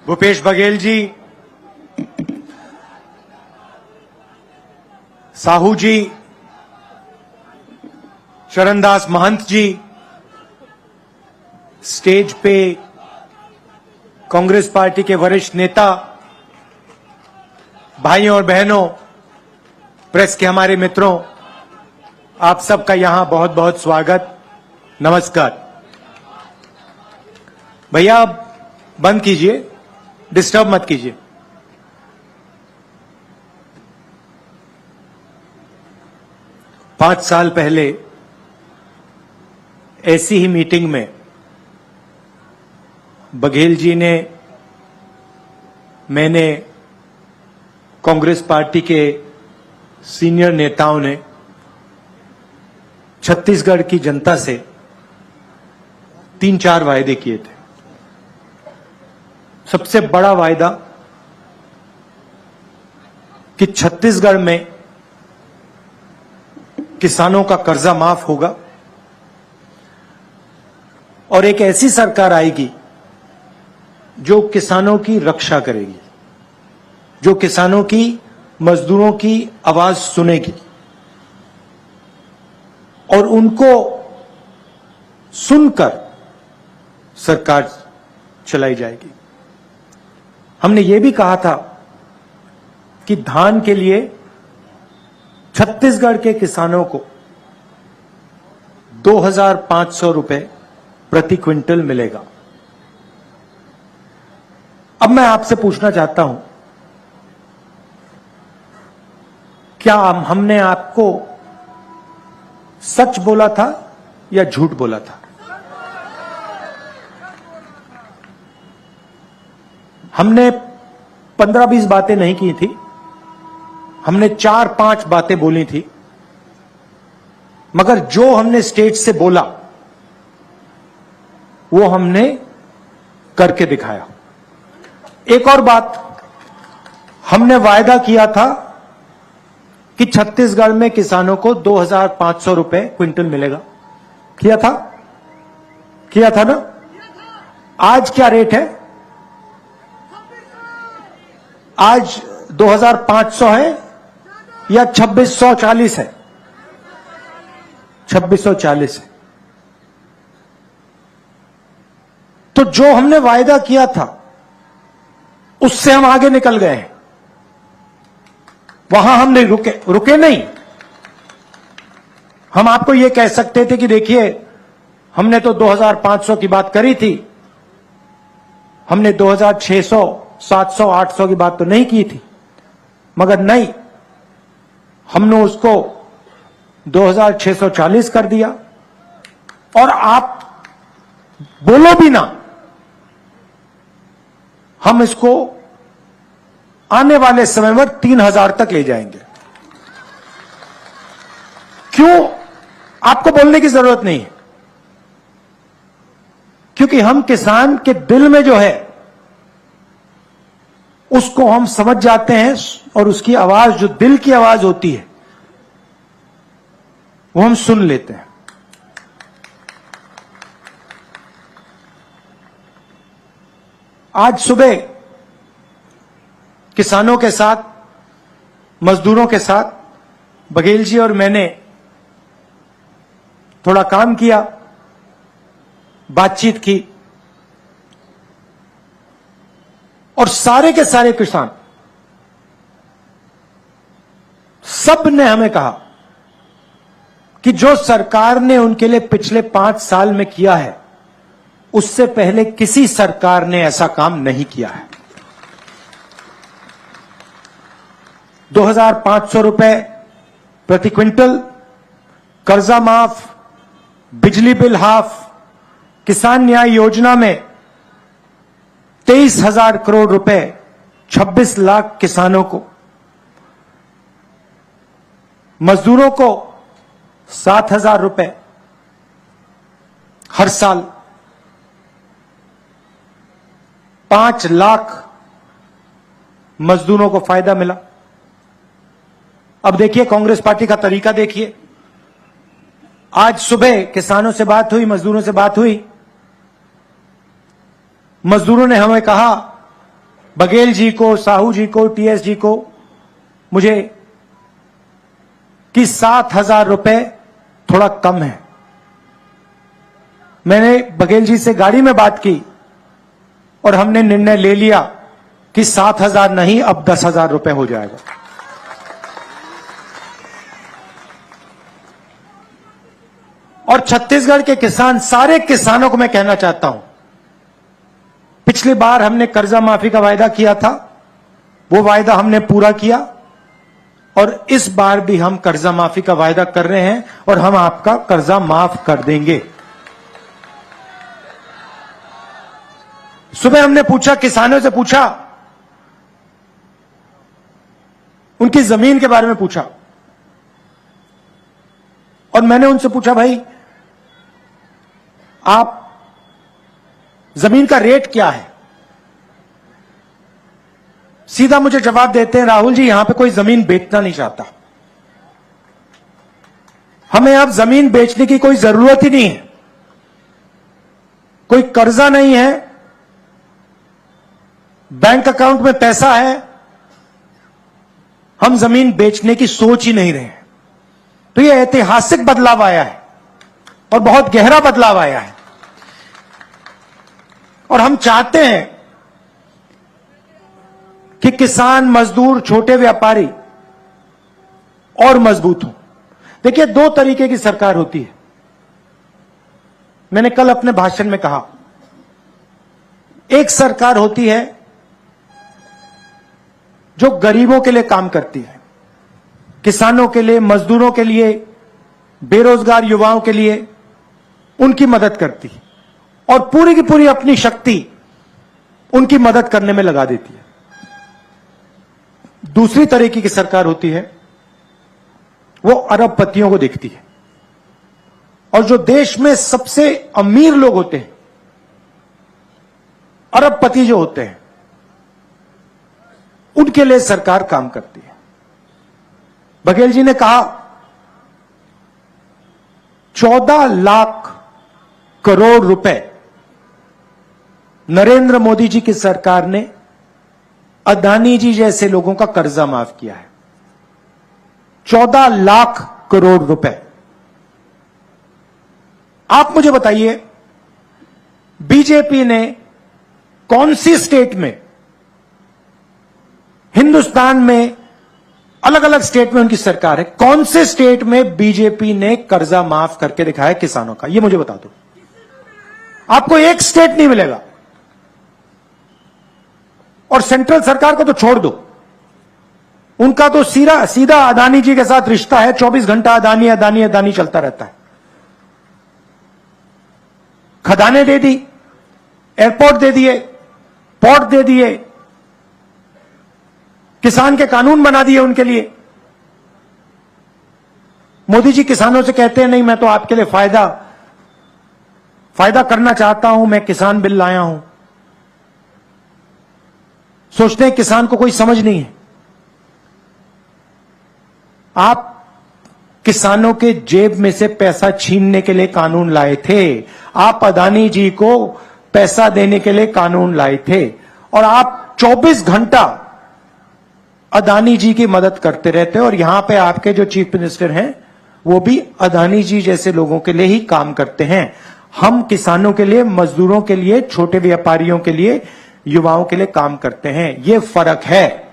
भूपेश बघेल जी, साहू जी, शरणदास महंत जी, stage पे Congress party के वरिष्ठ नेता, भाइयों और बहनों, प्रेस के हमारे मित्रों, आप सबका यहां बहुत बहुत स्वागत, नमस्कार। भैया आप बंद कीजिए, डिस्टर्ब मत कीजिए। पांच साल पहले ऐसी ही मीटिंग में बघेल जी ने, मैंने, कांग्रेस पार्टी के सीनियर नेताओं ने छत्तीसगढ़ की जनता से 3-4 वायदे किए थे। सबसे बड़ा वायदा कि छत्तीसगढ़ में किसानों का कर्जा माफ होगा और एक ऐसी सरकार आएगी जो किसानों की रक्षा करेगी, जो किसानों की, मजदूरों की आवाज सुनेगी और उनको सुनकर सरकार चलाई जाएगी। हमने ये भी कहा था कि धान के लिए छत्तीसगढ़ के किसानों को 2,500 रुपए प्रति क्विंटल मिलेगा। अब मैं आपसे पूछना चाहता हूं, क्या हमने आपको सच बोला था या झूठ बोला था? हमने 15-20 बातें नहीं की थी, हमने 4-5 बातें बोली थी, मगर जो हमने स्टेज से बोला वो हमने करके दिखाया। एक और बात, हमने वायदा किया था कि छत्तीसगढ़ में किसानों को 2,500 रुपए क्विंटल मिलेगा। किया था ना? आज क्या रेट है? आज 2,500 है या 2,640 है? 2,640 है। तो जो हमने वायदा किया था उससे हम आगे निकल गए हैं। वहां हम नहीं रुके नहीं। हम आपको यह कह सकते थे कि देखिए, हमने तो 2,500 की बात करी थी, हमने 2,600, 700, 800 की बात तो नहीं की थी, मगर नहीं, हमने उसको 2,640 कर दिया। और आप बोलो भी ना, हम इसको आने वाले समय में 3,000 तक ले जाएंगे। क्यों? आपको बोलने की जरूरत नहीं है, क्योंकि हम किसान के दिल में जो है उसको हम समझ जाते हैं और उसकी आवाज, जो दिल की आवाज होती है, वो हम सुन लेते हैं। आज सुबह किसानों के साथ, मजदूरों के साथ बघेल जी और मैंने थोड़ा काम किया, बातचीत की, और सारे के सारे किसान, सब ने हमें कहा कि जो सरकार ने उनके लिए पिछले 5 साल में किया है, उससे पहले किसी सरकार ने ऐसा काम नहीं किया है। 2,500 रुपए प्रति क्विंटल, कर्जा माफ, बिजली बिल हाफ, किसान न्याय योजना में 23,000 करोड़ रुपए 26 लाख किसानों को, मजदूरों को 7,000 रुपए हर साल, 5 लाख मजदूरों को फायदा मिला। अब देखिए कांग्रेस पार्टी का तरीका देखिए, आज सुबह किसानों से बात हुई, मजदूरों से बात हुई। मजदूरों ने हमें कहा, बघेल जी को, साहू जी को, टीएस जी को, मुझे कि 7,000 रुपए थोड़ा कम है। मैंने बघेल जी से गाड़ी में बात की और हमने निर्णय ले लिया कि 7,000 नहीं, अब 10,000 रुपए हो जाएगा। और छत्तीसगढ़ के किसान, सारे किसानों को मैं कहना चाहता हूं, पिछली बार हमने कर्जा माफी का वायदा किया था, वो वायदा हमने पूरा किया और इस बार भी हम कर्जा माफी का वायदा कर रहे हैं और हम आपका कर्जा माफ कर देंगे। सुबह हमने पूछा, किसानों से पूछा, उनकी जमीन के बारे में पूछा और मैंने उनसे पूछा, भाई आप जमीन का रेट क्या है? सीधा मुझे जवाब देते हैं, राहुल जी यहां पे कोई जमीन बेचना नहीं चाहता, हमें अब जमीन बेचने की कोई जरूरत ही नहीं है, कोई कर्जा नहीं है, बैंक अकाउंट में पैसा है, हम जमीन बेचने की सोच ही नहीं रहे हैं। तो यह ऐतिहासिक बदलाव आया है और बहुत गहरा बदलाव आया है और हम चाहते हैं कि किसान, मजदूर, छोटे व्यापारी और मजबूत हो। देखिए, दो तरीके की सरकार होती है। मैंने कल अपने भाषण में कहा, एक सरकार होती है जो गरीबों के लिए काम करती है, किसानों के लिए, मजदूरों के लिए, बेरोजगार युवाओं के लिए उनकी मदद करती है और पूरी की पूरी अपनी शक्ति उनकी मदद करने में लगा देती है। दूसरी तरीके की सरकार होती है, वो अरबपतियों को देखती है और जो देश में सबसे अमीर लोग होते हैं, अरबपति जो होते हैं, उनके लिए सरकार काम करती है। बघेल जी ने कहा 14 लाख करोड़ रुपए नरेंद्र मोदी जी की सरकार ने अदानी जी जैसे लोगों का कर्जा माफ किया है। 14 लाख करोड़ रुपए। आप मुझे बताइए, बीजेपी ने कौन सी स्टेट में, हिंदुस्तान में अलग अलग स्टेट में उनकी सरकार है, कौन से स्टेट में बीजेपी ने कर्जा माफ करके दिखाया किसानों का? ये मुझे बता दो। आपको एक स्टेट नहीं मिलेगा। और सेंट्रल सरकार को तो छोड़ दो, उनका तो सीधा अदानी जी के साथ रिश्ता है, 24 घंटा अदानी अदानी अदानी चलता रहता है। खदानें दे दी, एयरपोर्ट दे दिए, पोर्ट दे दिए, किसान के कानून बना दिए उनके लिए। मोदी जी किसानों से कहते हैं, नहीं मैं तो आपके लिए फायदा करना चाहता हूं, मैं किसान बिल लाया हूं। सोचते हैं किसान को कोई समझ नहीं है। आप किसानों के जेब में से पैसा छीनने के लिए कानून लाए थे, आप अदानी जी को पैसा देने के लिए कानून लाए थे और आप 24 घंटा अदानी जी की मदद करते रहते हैं। और यहां पे आपके जो चीफ मिनिस्टर हैं वो भी अदानी जी जैसे लोगों के लिए ही काम करते हैं। हम किसानों के लिए, मजदूरों के लिए, छोटे व्यापारियों के लिए, युवाओं के लिए काम करते हैं। ये फर्क है।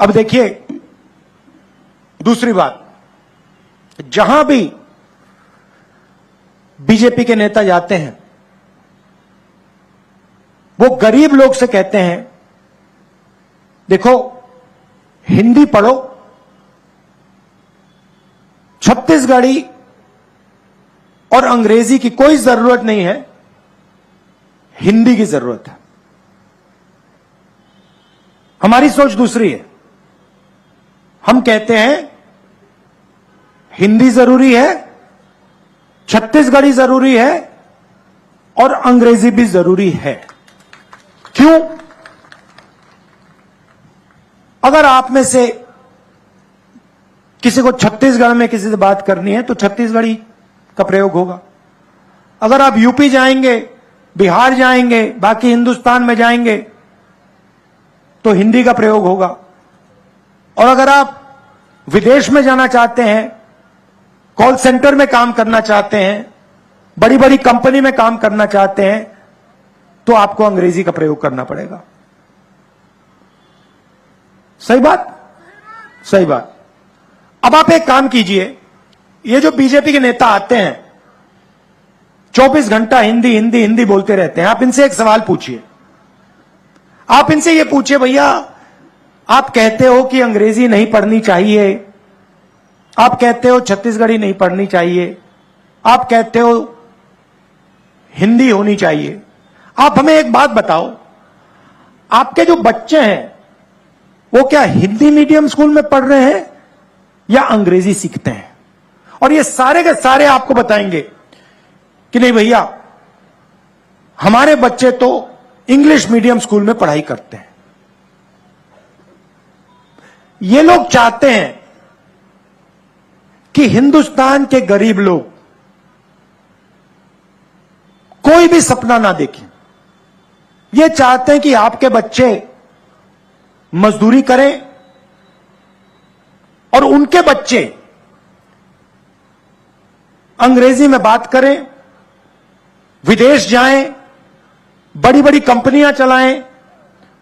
अब देखिए दूसरी बात, जहां भी बीजेपी के नेता जाते हैं वो गरीब लोग से कहते हैं, देखो हिंदी पढ़ो, छत्तीसगढ़ी और अंग्रेजी की कोई जरूरत नहीं है, हिंदी की जरूरत है। हमारी सोच दूसरी है। हम कहते हैं हिंदी जरूरी है, छत्तीसगढ़ी जरूरी है और अंग्रेजी भी जरूरी है। क्यों? अगर आप में से किसी को छत्तीसगढ़ में किसी से बात करनी है तो छत्तीसगढ़ी का प्रयोग होगा। अगर आप यूपी जाएंगे, बिहार जाएंगे, बाकी हिंदुस्तान में जाएंगे तो हिंदी का प्रयोग होगा। और अगर आप विदेश में जाना चाहते हैं, कॉल सेंटर में काम करना चाहते हैं, बड़ी बड़ी कंपनी में काम करना चाहते हैं, तो आपको अंग्रेजी का प्रयोग करना पड़ेगा। सही बात? सही बात। अब आप एक काम कीजिए, ये जो बीजेपी के नेता आते हैं 24 घंटा हिंदी हिंदी हिंदी बोलते रहते हैं, आप इनसे एक सवाल पूछिए। आप इनसे ये पूछिए, भैया आप कहते हो कि अंग्रेजी नहीं पढ़नी चाहिए, आप कहते हो छत्तीसगढ़ी नहीं पढ़नी चाहिए, आप कहते हो हिंदी होनी चाहिए, आप हमें एक बात बताओ, आपके जो बच्चे हैं वो क्या हिंदी मीडियम स्कूल में पढ़ रहे हैं या अंग्रेजी सीखते हैं? और ये सारे के सारे आपको बताएंगे कि नहीं भैया हमारे बच्चे तो इंग्लिश मीडियम स्कूल में पढ़ाई करते हैं। ये लोग चाहते हैं कि हिंदुस्तान के गरीब लोग कोई भी सपना ना देखें। ये चाहते हैं कि आपके बच्चे मजदूरी करें और उनके बच्चे अंग्रेजी में बात करें, विदेश जाएं, बड़ी बड़ी कंपनियां चलाएं,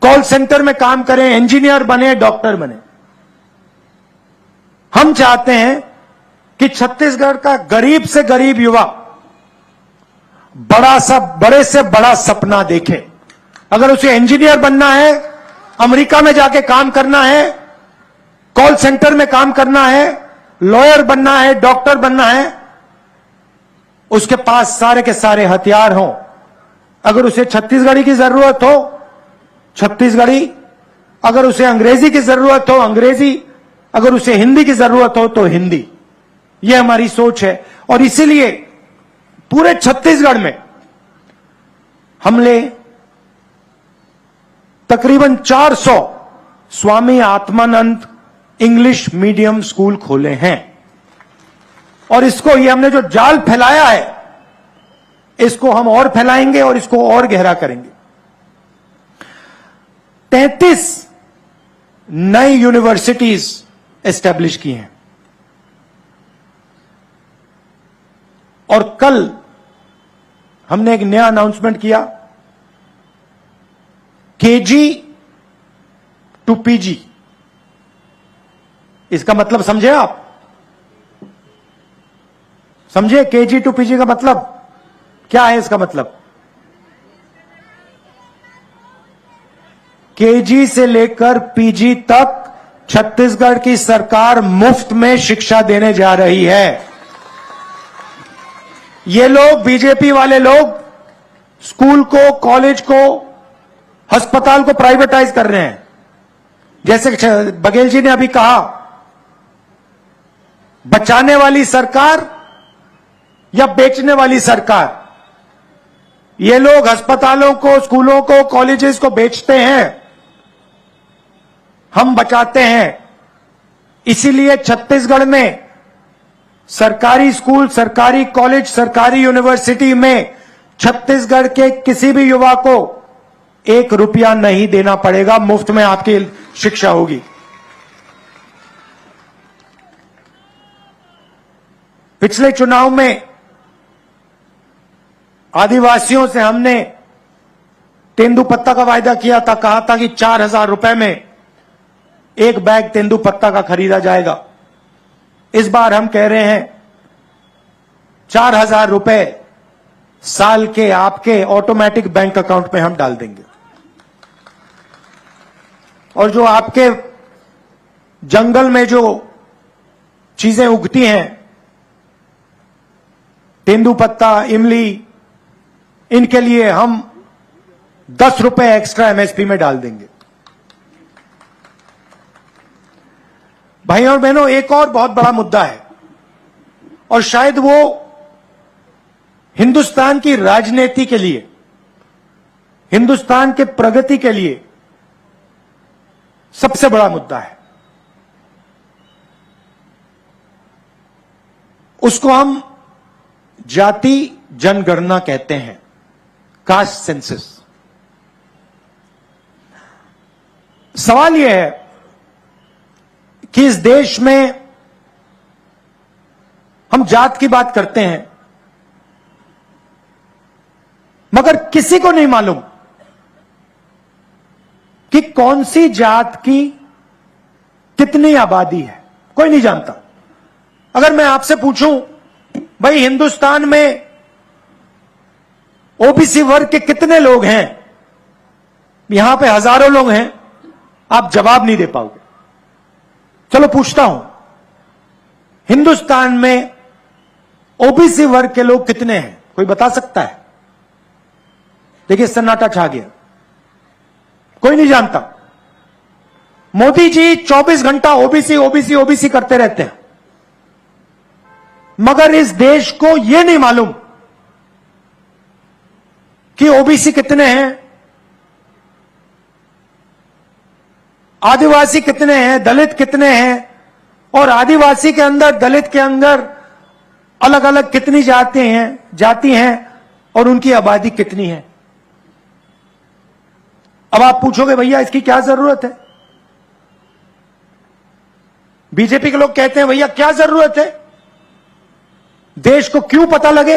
कॉल सेंटर में काम करें, इंजीनियर बने, डॉक्टर बने। हम चाहते हैं कि छत्तीसगढ़ का गरीब से गरीब युवा बड़े से बड़ा सपना देखे। अगर उसे इंजीनियर बनना है, अमेरिका में जाके काम करना है, कॉल सेंटर में काम करना है, लॉयर बनना है, डॉक्टर बनना है, उसके पास सारे के सारे हथियार हों। अगर उसे छत्तीसगढ़ी की जरूरत हो छत्तीसगढ़ी, अगर उसे अंग्रेजी की जरूरत हो अंग्रेजी, अगर उसे हिंदी की जरूरत हो तो हिंदी। यह हमारी सोच है और इसीलिए पूरे छत्तीसगढ़ में हमने तकरीबन 400 Swami Atmanand English medium school खोले हैं। और इसको ये हमने जो जाल फैलाया है इसको हम और फैलाएंगे और इसको और गहरा करेंगे। 33 नई यूनिवर्सिटीज एस्टैब्लिश की हैं और कल हमने एक नया अनाउंसमेंट किया, केजी टू पीजी। इसका मतलब समझे आप? समझे केजी टू पीजी का मतलब क्या है? इसका मतलब केजी से लेकर पीजी तक छत्तीसगढ़ की सरकार मुफ्त में शिक्षा देने जा रही है। ये लोग, बीजेपी वाले लोग, स्कूल को, कॉलेज को, अस्पताल को प्राइवेटाइज कर रहे हैं। जैसे बघेल जी ने अभी कहा, बचाने वाली सरकार या बेचने वाली सरकार? ये लोग अस्पतालों को, स्कूलों को, कॉलेजेस को बेचते हैं, हम बचाते हैं। इसीलिए छत्तीसगढ़ में सरकारी स्कूल, सरकारी कॉलेज, सरकारी यूनिवर्सिटी में छत्तीसगढ़ के किसी भी युवा को 1 रुपया नहीं देना पड़ेगा, मुफ्त में आपकी शिक्षा होगी। पिछले चुनाव में आदिवासियों से हमने तेंदुपत्ता का वायदा किया था, कहा था कि 4,000 रुपए में 1 बैग तेंदुपत्ता का खरीदा जाएगा। इस बार हम कह रहे हैं 4,000 रुपए साल के आपके ऑटोमेटिक बैंक अकाउंट में हम डाल देंगे। और जो आपके जंगल में जो चीजें उगती हैं, तेंदुपत्ता, इमली, इनके लिए हम 10 रुपए एक्स्ट्रा एमएसपी में डाल देंगे। भाइयों और बहनों, एक और बहुत बड़ा मुद्दा है और शायद वो हिंदुस्तान की राजनीति के लिए, हिंदुस्तान के प्रगति के लिए सबसे बड़ा मुद्दा है। उसको हम जाति जनगणना कहते हैं, कास्ट सेंसस। सवाल यह है कि इस देश में हम जात की बात करते हैं, मगर किसी को नहीं मालूम कि कौन सी जात की कितनी आबादी है। कोई नहीं जानता। अगर मैं आपसे पूछूं, भाई हिंदुस्तान में ओबीसी वर्ग के कितने लोग हैं, यहां पे हजारों लोग हैं, आप जवाब नहीं दे पाओगे। चलो पूछता हूं, हिंदुस्तान में ओबीसी वर्ग के लोग कितने हैं? कोई बता सकता है? देखिए सन्नाटा छा गया, कोई नहीं जानता। मोदी जी 24 घंटा ओबीसी ओबीसी ओबीसी करते रहते हैं, मगर इस देश को यह नहीं मालूम कि ओबीसी कितने हैं, आदिवासी कितने हैं, दलित कितने हैं, और आदिवासी के अंदर, दलित के अंदर अलग अलग कितनी जाति हैं और उनकी आबादी कितनी है। अब आप पूछोगे भैया इसकी क्या जरूरत है? बीजेपी के लोग कहते हैं भैया क्या जरूरत है, देश को क्यों पता लगे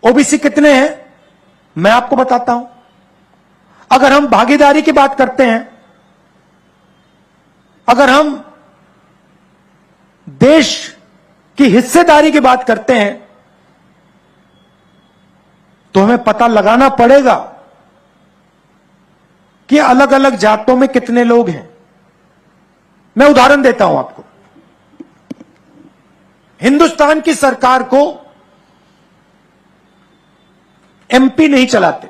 ओबीसी कितने हैं? मैं आपको बताता हूं। अगर हम भागीदारी की बात करते हैं, अगर हम देश की हिस्सेदारी की बात करते हैं, तो हमें पता लगाना पड़ेगा कि अलग अलग जातों में कितने लोग हैं। मैं उदाहरण देता हूं आपको। हिंदुस्तान की सरकार को एमपी नहीं चलाते।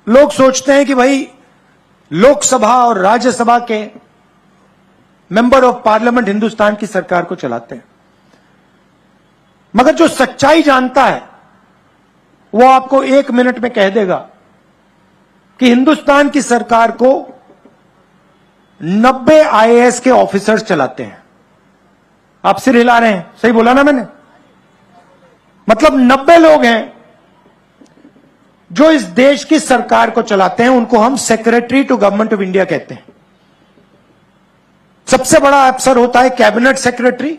लोग सोचते हैं कि भाई लोकसभा और राज्यसभा के मेंबर ऑफ पार्लियामेंट हिंदुस्तान की सरकार को चलाते हैं, मगर जो सच्चाई जानता है वो आपको 1 मिनट में कह देगा कि हिंदुस्तान की सरकार को 90 आईएएस के ऑफिसर्स चलाते हैं। आप सिर हिला रहे हैं, सही बोला ना मैंने? मतलब 90 लोग हैं जो इस देश की सरकार को चलाते हैं। उनको हम secretary to government of India कहते हैं। सबसे बड़ा अफसर होता है कैबिनेट सेक्रेटरी,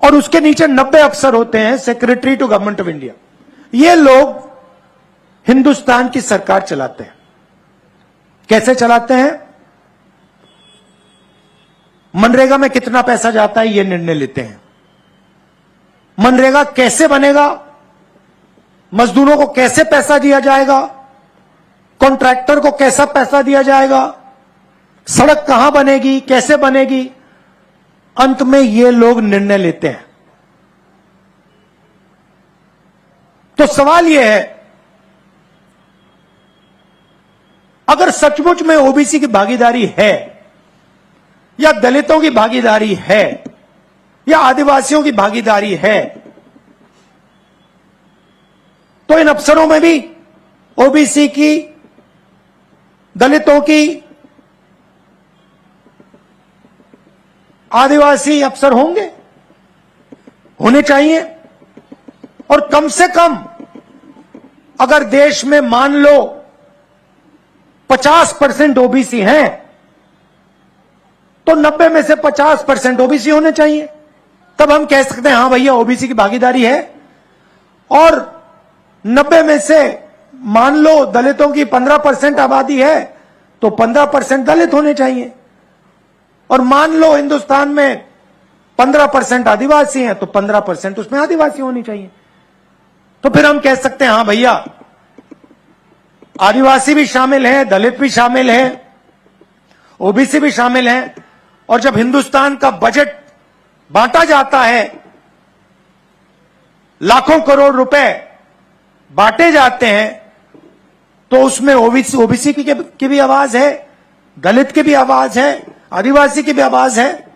और उसके नीचे 90 अफसर होते हैं secretary to government of India. ये लोग हिंदुस्तान की सरकार चलाते हैं। कैसे चलाते हैं? मनरेगा में कितना पैसा जाता है ये निर्णय लेते हैं। मनरेगा कैसे बनेगा, मजदूरों को कैसे पैसा दिया जाएगा, कॉन्ट्रैक्टर को कैसा पैसा दिया जाएगा, सड़क कहां बनेगी, कैसे बनेगी, अंत में ये लोग निर्णय लेते हैं। तो सवाल यह है, अगर सचमुच में ओबीसी की भागीदारी है, या दलितों की भागीदारी है, या आदिवासियों की भागीदारी है, तो इन अफसरों में भी ओबीसी की, दलितों की, आदिवासी अफसर होने चाहिए। और कम से कम अगर देश में मान लो 50% ओबीसी हैं, तो 90 में से 50% ओबीसी होने चाहिए। तब हम कह सकते हैं हां भैया ओबीसी की भागीदारी है। और 90 में से मान लो दलितों की 15% आबादी है, तो 15% दलित होने चाहिए। और मान लो हिंदुस्तान में 15% आदिवासी हैं, तो 15% उसमें आदिवासी होनी चाहिए। तो फिर हम कह सकते हैं हां भैया आदिवासी भी शामिल हैं, दलित भी शामिल हैं, ओबीसी भी शामिल हैं। और जब हिंदुस्तान का बजट बांटा जाता है, लाखों करोड़ रुपए बांटे जाते हैं, तो उसमें ओबीसी की भी आवाज है, दलित की भी आवाज है, आदिवासी की भी आवाज है,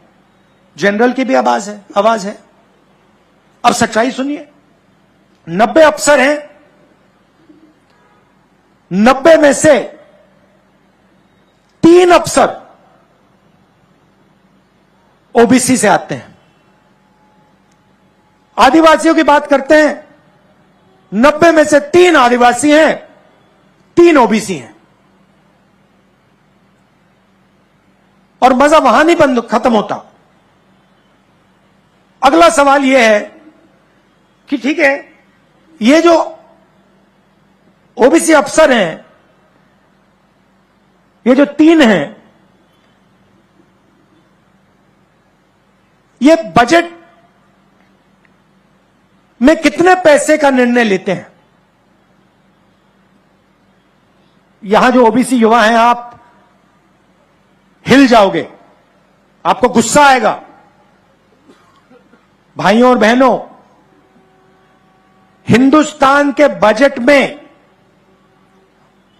जनरल की भी आवाज है। अब सच्चाई सुनिए, 90 अफसर हैं, 90 में से 3 अफसर ओबीसी से आते हैं। आदिवासियों की बात करते हैं, 90 में से 3 आदिवासी हैं, 3 ओबीसी हैं। और मजा वहां नहीं बंद खत्म होता। अगला सवाल यह है कि ठीक है, ये जो ओबीसी अफसर हैं, ये जो 3 हैं, ये बजट में कितने पैसे का निर्णय लेते हैं? यहां जो ओबीसी युवा हैं, आप हिल जाओगे, आपको गुस्सा आएगा। भाइयों और बहनों, हिंदुस्तान के बजट में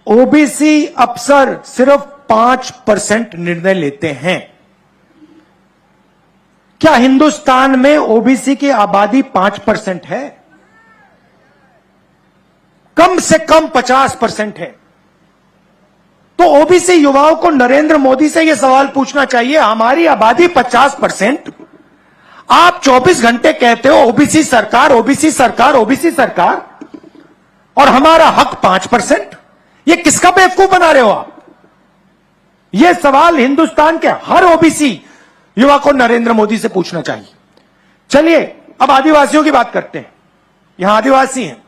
ओबीसी अफसर सिर्फ 5% निर्णय लेते हैं। क्या हिंदुस्तान में ओबीसी की आबादी 5% है? कम से कम 50% है। तो ओबीसी युवाओं को नरेंद्र मोदी से यह सवाल पूछना चाहिए, हमारी आबादी 50%, आप 24 घंटे कहते हो ओबीसी सरकार, ओबीसी सरकार, ओबीसी सरकार, और हमारा हक 5%। ये किसका बेवकूफ बना रहे हो आप? यह सवाल हिंदुस्तान के हर ओबीसी युवा को नरेंद्र मोदी से पूछना चाहिए। चलिए अब आदिवासियों की बात करते हैं। यहां आदिवासी हैं।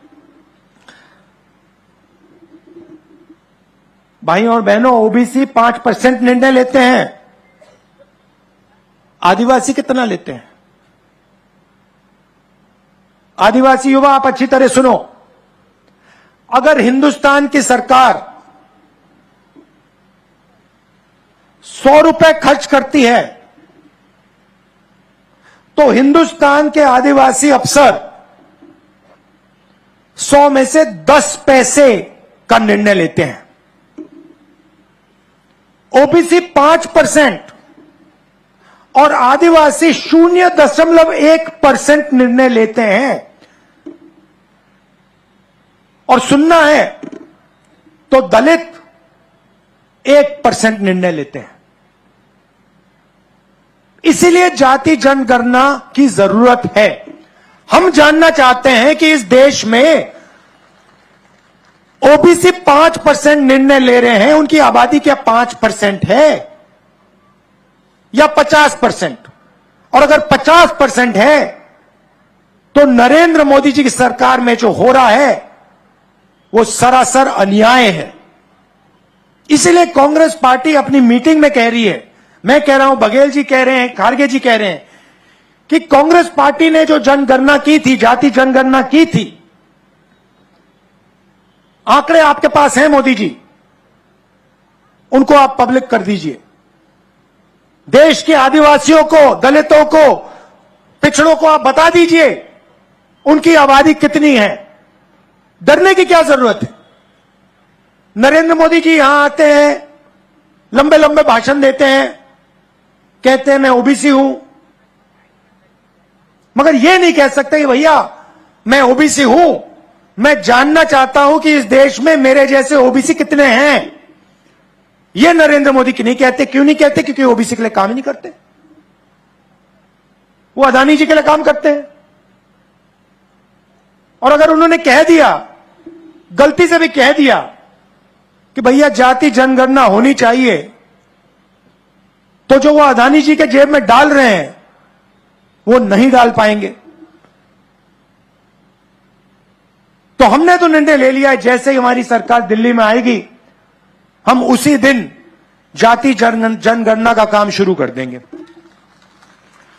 भाइयों और बहनों, ओबीसी 5% निर्णय लेते हैं, आदिवासी कितना लेते हैं? आदिवासी युवा, आप अच्छी तरह सुनो। अगर हिंदुस्तान की सरकार 100 रुपए खर्च करती है, तो हिंदुस्तान के आदिवासी अफसर 100 में से 10 पैसे का निर्णय लेते हैं। ओबीसी 5% और आदिवासी 0.1% निर्णय लेते हैं। और सुनना है तो दलित 1% निर्णय लेते हैं। इसीलिए जाति जनगणना की जरूरत है। हम जानना चाहते हैं कि इस देश में ओबीसी 5% निर्णय ले रहे हैं, उनकी आबादी क्या 5% है या 50%? और अगर 50% है तो नरेंद्र मोदी जी की सरकार में जो हो रहा है वो सरासर अन्याय है। इसलिए कांग्रेस पार्टी अपनी मीटिंग में कह रही है, मैं कह रहा हूं, बघेल जी कह रहे हैं, खारगे जी कह रहे हैं कि कांग्रेस पार्टी ने जो जनगणना की थी, जाति जनगणना की थी, आंकड़े आपके पास हैं मोदी जी, उनको आप पब्लिक कर दीजिए। देश के आदिवासियों को, दलितों को, पिछड़ों को आप बता दीजिए उनकी आबादी कितनी है। डरने की क्या जरूरत है? नरेंद्र मोदी जी यहां आते हैं, लंबे लंबे भाषण देते हैं, कहते हैं मैं ओबीसी हूं, मगर यह नहीं कह सकते कि भैया मैं ओबीसी हूं, मैं जानना चाहता हूं कि इस देश में मेरे जैसे ओबीसी कितने हैं। यह नरेंद्र मोदी की नहीं कहते। क्यों नहीं कहते? क्योंकि ओबीसी के लिए काम ही नहीं करते, वो अदानी जी के लिए काम करते हैं। और अगर उन्होंने कह दिया, गलती से भी कह दिया कि भैया जाति जनगणना होनी चाहिए, तो जो वो अदानी जी के जेब में डाल रहे हैं वो नहीं डाल पाएंगे। तो हमने तो निर्णय ले लिया है, जैसे ही हमारी सरकार दिल्ली में आएगी, हम उसी दिन जाति जनगणना का काम शुरू कर देंगे।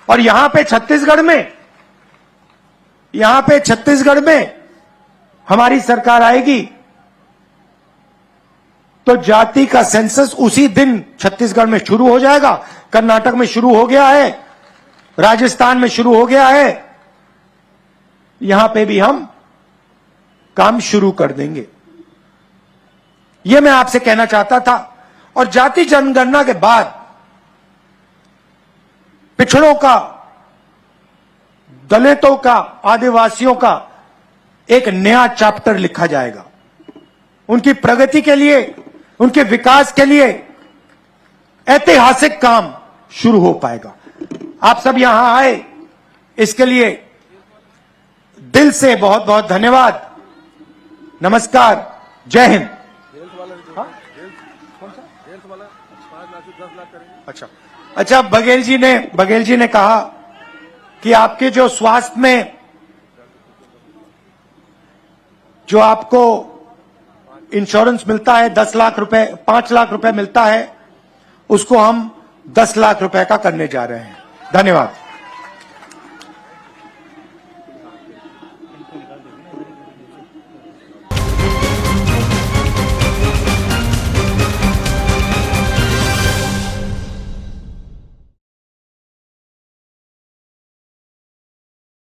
और यहां पे छत्तीसगढ़ में हमारी सरकार आएगी तो जाति का सेंसस उसी दिन छत्तीसगढ़ में शुरू हो जाएगा। कर्नाटक में शुरू हो गया है, राजस्थान में शुरू हो गया है, यहां पे भी हम काम शुरू कर देंगे। यह मैं आपसे कहना चाहता था। और जाति जनगणना के बाद पिछड़ों का, दलितों का, आदिवासियों का एक नया चैप्टर लिखा जाएगा। उनकी प्रगति के लिए, उनके विकास के लिए ऐतिहासिक काम शुरू हो पाएगा। आप सब यहां आए, इसके लिए दिल से बहुत बहुत धन्यवाद। नमस्कार, जय हिंद। अच्छा, बघेल जी ने कहा कि आपके जो स्वास्थ्य में जो आपको इंश्योरेंस मिलता है 10 लाख रुपए, 5 लाख रुपए मिलता है, उसको हम 10 लाख रुपए का करने जा रहे हैं। धन्यवाद।